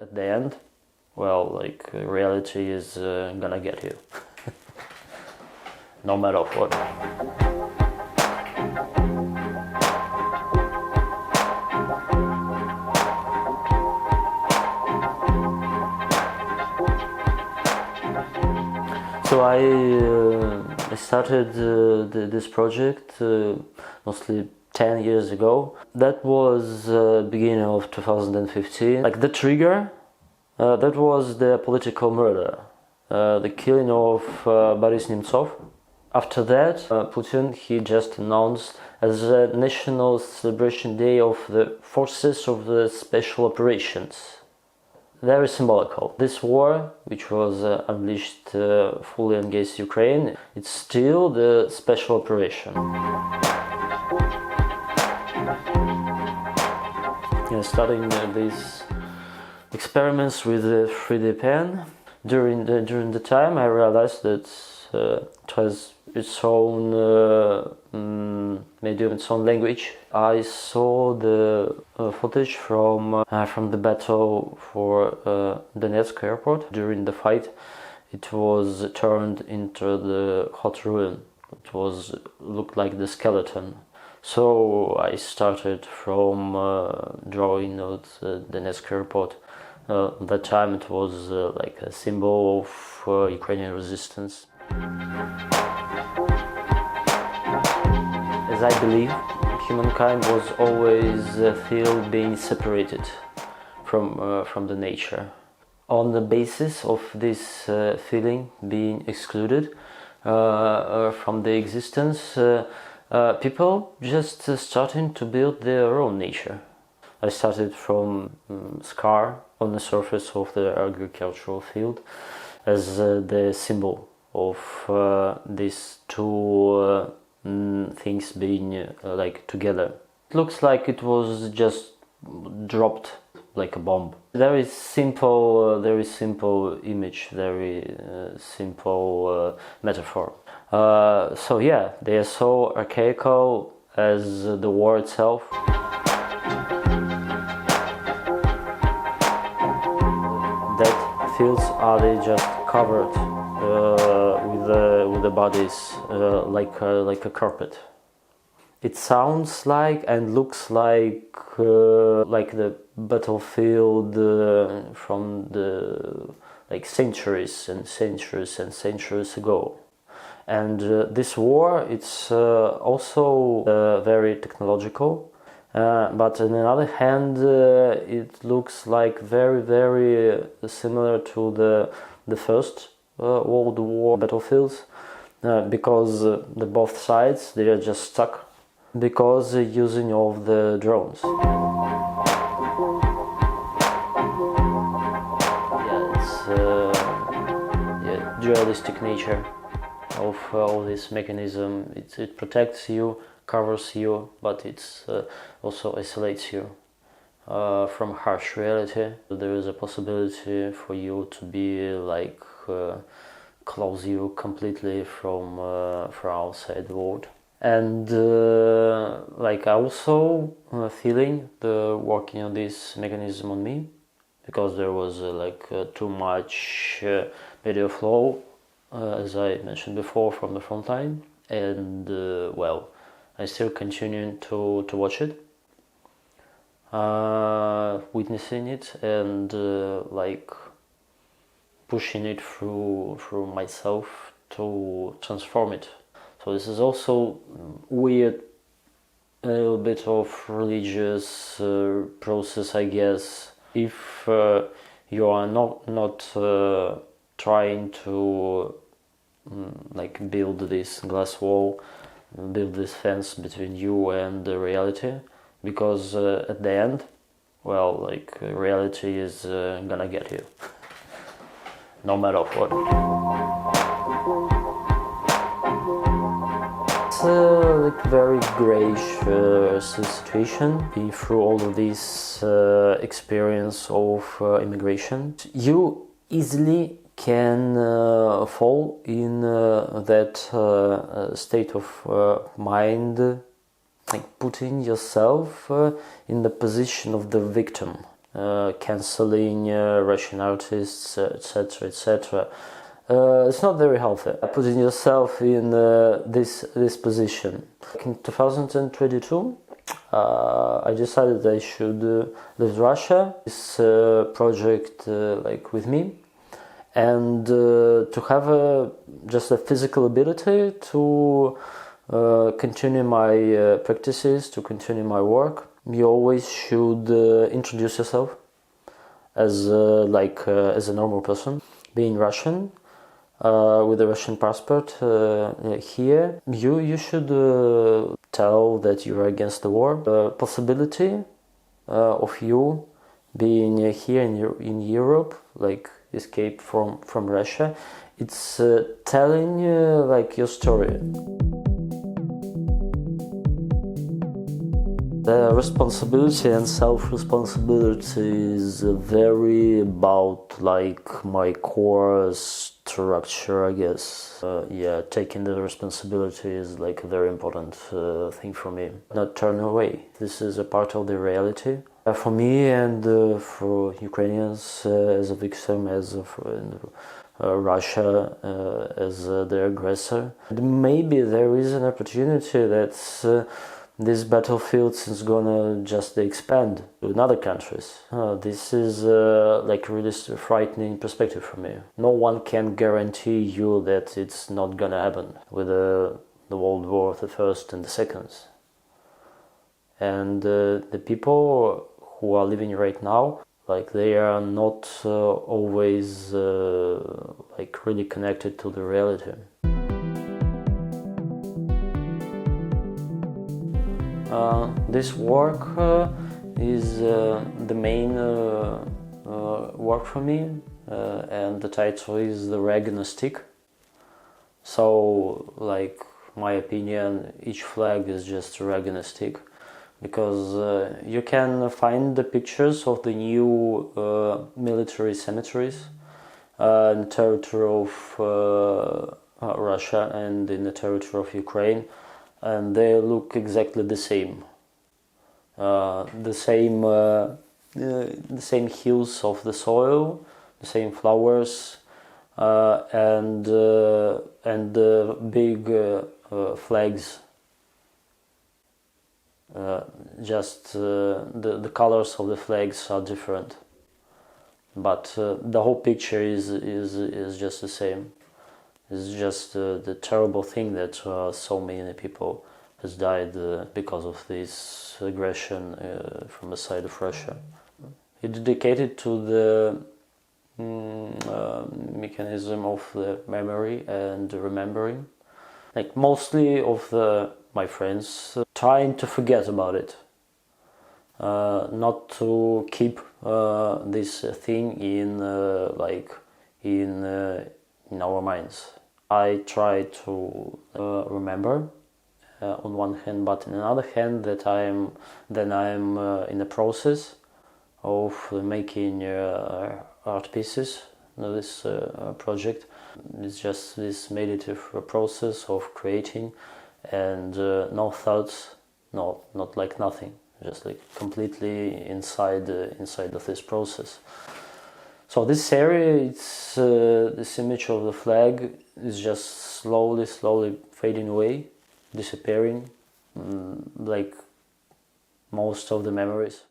at the end, well, like reality is gonna get you, no matter what. So I started this project mostly 10 years ago. That was beginning of 2015. Like the trigger, that was the political murder, the killing of Boris Nemtsov. After that, Putin, he just announced as a national celebration day of the forces of the special operations. Very symbolical. This war, which was unleashed fully against Ukraine, it's still the special operation. Starting these experiments with the 3D pen, during the time I realized that it has its own medium, its own language. I saw the footage from the battle for Donetsk airport. During the fight, it was turned into the hot ruin. It looked like the skeleton. So I started from drawing out the Donetsk airport. At that time it was like a symbol of Ukrainian resistance. As I believe, humankind was always feel being separated from the nature. On the basis of this feeling being excluded from the existence, people just starting to build their own nature. I started from scar on the surface of the agricultural field as the symbol of these two things being like together. It looks like it was just dropped like a bomb. Very simple image, very simple metaphor. So yeah, they are so archaical as the war itself. That fields are they just covered with the bodies like a carpet. It sounds like and looks like the battlefield from the centuries and centuries and centuries ago. And this war, it's also very technological, but on the other hand, it looks like very similar to the First World War battlefields, because the both sides, they are just stuck because using of the drones. It's dualistic nature of all this mechanism. It protects you, covers you, but it also isolates you from harsh reality. There is a possibility for you to be like close you completely from outside the world. And like also feeling the working on this mechanism on me, because there was too much video flow, as I mentioned before, from the front line, and well, I still continuing to watch it, witnessing it, and like pushing it through myself to transform it. So this is also weird, a little bit of religious process, I guess. If you are not trying to like build this glass wall, build this fence between you and the reality, because at the end, well, like reality is gonna get you, no matter what. It's like very grayish situation. Through all of this experience of immigration, you easily can fall in that state of mind, like putting yourself in the position of the victim. canceling Russian artists, etc., etc. It's not very healthy. Putting yourself in this position. In 2022, I decided I should leave Russia. This project like with me, and to have just a physical ability to continue my practices, to continue my work. You always should introduce yourself as as a normal person, being Russian. With a Russian passport here, you should tell that you are against the war. The possibility of you being here in Europe, like escape from Russia, it's telling like your story. The responsibility and self-responsibility is very about like my core structure, I guess. Taking the responsibility is like a very important thing for me. Not turn away. This is a part of the reality. For me and for Ukrainians as a victim, as Russia as the aggressor. Maybe there is an opportunity that this battlefield is gonna just expand in other countries. This is like a really frightening perspective for me. No one can guarantee you that it's not gonna happen with the World War, the first and the second. And the people who are living right now, like they are not always like really connected to the reality. This work is the main work for me, and the title is The Rag and a Stick. So, like, my opinion, each flag is just a rag and a stick, because you can find the pictures of the new military cemeteries in the territory of Russia and in the territory of Ukraine, and they look exactly the same. The same hues of the soil, the same flowers, and the big flags. Just the colors of the flags are different, but the whole picture is just the same. It's just the terrible thing that so many people has died because of this aggression from the side of Russia. It's dedicated to the mechanism of the memory and remembering. Like mostly of my friends trying to forget about it, not to keep this thing in in our minds. I try to remember on one hand, but on the other hand that I'm in the process of making art pieces. This project is just this meditative process of creating, and no thoughts, not like nothing, just like completely inside of this process. So this area, it's this image of the flag is just slowly fading away, disappearing, like most of the memories.